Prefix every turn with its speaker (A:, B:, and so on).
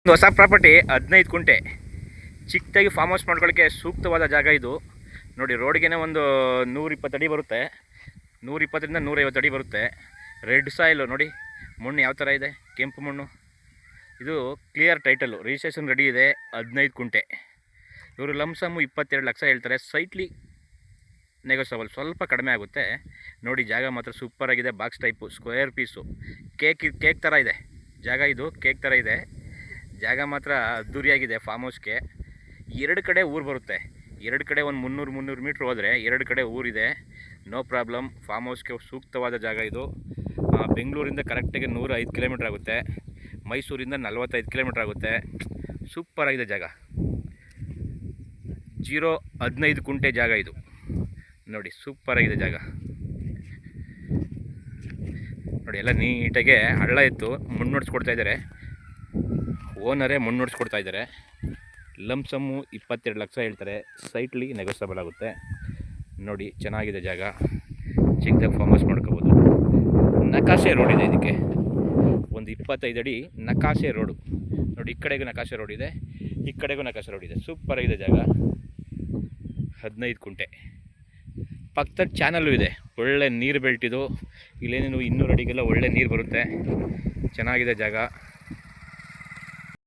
A: ಹೊಸ ಪ್ರಾಪರ್ಟಿ 15 ಕುಂಟೆ ಚಿಕ್ಕದಾಗಿ ಫಾರ್ಮ್ ಹೌಸ್ ಮಾಡ್ಕೊಳ್ಳೋಕ್ಕೆ ಸೂಕ್ತವಾದ ಜಾಗ ಇದು ನೋಡಿ. ರೋಡ್ಗೆ ಒಂದು 120 ಅಡಿ ಬರುತ್ತೆ, 120ರಿಂದ 150 ಅಡಿ ಬರುತ್ತೆ. ರೆಡ್ ಸಾಯಿಲು ನೋಡಿ, ಮಣ್ಣು ಯಾವ ಥರ ಇದೆ, ಕೆಂಪು ಮಣ್ಣು. ಇದು ಕ್ಲಿಯರ್ ಟೈಟಲು, ರಿಜಿಸ್ಟ್ರೇಷನ್ ರೆಡಿ ಇದೆ. 15 ಕುಂಟೆ. ಇವರು ಲಂಸಮ್ಮು 22 ಲಕ್ಷ ಹೇಳ್ತಾರೆ. ಸೈಟ್ಲಿ ನೆಗೋಸಬಲ್, ಸ್ವಲ್ಪ ಕಡಿಮೆ ಆಗುತ್ತೆ ನೋಡಿ. ಜಾಗ ಮಾತ್ರ ಸೂಪರ್ ಆಗಿದೆ, box type, square piece, cake ಥರ ಇದೆ ಜಾಗ. ಇದು ಕೇಕ್ ಥರ ಇದೆ ಜಾಗ, ಮಾತ್ರ ಅದ್ದೂರಿಯಾಗಿದೆ. ಫಾರ್ಮ್ ಹೌಸ್ಗೆ 2 ಕಡೆ ಊರು ಬರುತ್ತೆ. 2 ಕಡೆ ಒಂದು 300 ಮೀಟ್ರ್ ಹೋದರೆ 2 ಕಡೆ ಊರಿದೆ. No problem. ಫಾರ್ಮ್ ಹೌಸ್ಗೆ ಸೂಕ್ತವಾದ ಜಾಗ ಇದು. ಬೆಂಗಳೂರಿಂದ ಕರೆಕ್ಟಾಗಿ 105 ಕಿಲೋಮೀಟ್ರ್ ಆಗುತ್ತೆ, ಮೈಸೂರಿಂದ 45 ಕಿಲೋಮೀಟ್ರ್ ಆಗುತ್ತೆ. ಸೂಪರಾಗಿದೆ ಜಾಗ. 15 ಕುಂಟೆ ಜಾಗ ಇದು ನೋಡಿ. ಸೂಪರಾಗಿದೆ ಜಾಗ ನೋಡಿ. ಎಲ್ಲ ನೀಟಾಗೆ ಹಳ್ಳ ಇತ್ತು, ಮಣ್ಣು ಹೊಡ್ಸ್ಕೊಡ್ತಾ ಇದ್ದಾರೆ. ಓನರೇ ಮಣ್ಣು ಹೊಡ್ಸ್ಕೊಡ್ತಾ ಇದ್ದಾರೆ. ಲಂಸಮ್ಮು 22 ಲಕ್ಷ ಹೇಳ್ತಾರೆ. ಸೈಟ್ಲಿ ನೆಗೋಸಬಲ್ ಆಗುತ್ತೆ ನೋಡಿ. ಚೆನ್ನಾಗಿದೆ ಜಾಗ, ಚಿಕ್ಕದಾಗಿ ಫಾರ್ಮ್ ಹೌಸ್ ಮಾಡ್ಕೋಬೋದು. ನಕಾಶೆ ರೋಡ್ ಇದೆ ಇದಕ್ಕೆ, ಒಂದು 25 ಅಡಿ ನಕಾಶೆ ರೋಡು ನೋಡಿ. ಈ ಕಡೆಗೂ ನಕಾಶೆ ರೋಡ್ ಇದೆ, ಈ ಕಡೆಗೂ ನಕಾಶೆ ರೋಡ್ ಇದೆ. ಸೂಪರಾಗಿದೆ ಜಾಗ. 15 ಕುಂಟೆ. ಪಕ್ಕದ ಚಾನಲ್ಲು ಇದೆ, ಒಳ್ಳೆ ನೀರು ಬೆಲ್ಟಿದು. ಇಲ್ಲೇನೇನು 200 ಅಡಿಗೆಲ್ಲ ಒಳ್ಳೆ ನೀರು ಬರುತ್ತೆ. ಚೆನ್ನಾಗಿದೆ ಜಾಗ.